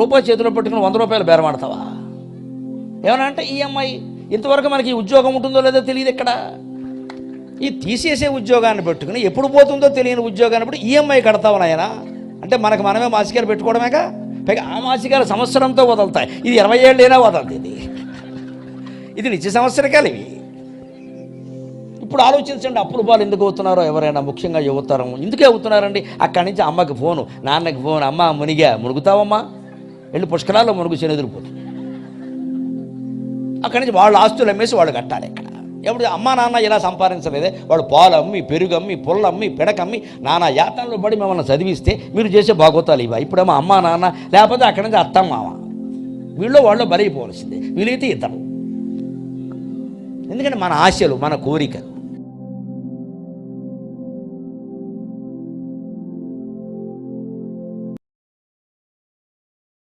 రూపాయి చేతిలో పెట్టుకుని 100 రూపాయలు బేరమాడతావా? ఏమన్నా అంటే ఈఎంఐ. ఇంతవరకు మనకి ఉద్యోగం ఉంటుందో లేదో తెలియదు. ఇక్కడ ఈ తీసేసే ఉద్యోగాన్ని పెట్టుకుని ఎప్పుడు పోతుందో తెలియని ఉద్యోగాన్ని బట్టి ఈఎంఐ కడతావు నాయన అంటే మనకు మనమే మాసికాలు పెట్టుకోవడమేగా. పైగా ఆ మాసికాలు సంవత్సరంతో వదులుతాయి. ఇది 20 ఏళ్ళైనా వదలదు. ఇది నిత్య సంవత్సరకాలు ఇవి. ఇప్పుడు ఆలోచించండి, అప్పుల పాలు ఎందుకు అవుతున్నారో ఎవరైనా, ముఖ్యంగా యువతరం ఎందుకే అవుతున్నారండి? అక్కడి నుంచి అమ్మకి ఫోను, నాన్నకి ఫోన్, అమ్మ మునుగుతావమ్మా, వెళ్ళి పుష్కరాల్లో మునుగు చెనెదిరిపోతుంది. అక్కడి నుంచి వాళ్ళు ఆస్తులు అమ్మేసి వాళ్ళు కట్టాలి. ఇక్కడ ఎప్పుడు అమ్మా నాన్న ఇలా సంపాదించలేదే, వాళ్ళు పాలు అమ్మి, పెరుగమ్మి, పుల్లమ్మి, పిడకమ్మి నానా యాతనలో పడి మిమ్మల్ని చదివిస్తే మీరు చేసే బాగోతాలు ఇవా? ఇప్పుడేమో అమ్మా నాన్న, లేకపోతే అక్కడి నుంచి అత్తమ్మామ, వీళ్ళు వాళ్ళు బలైపోవలసిందే. వీలైతే ఇద్దరు. ఎందుకంటే మన ఆశలు, మన కోరికలు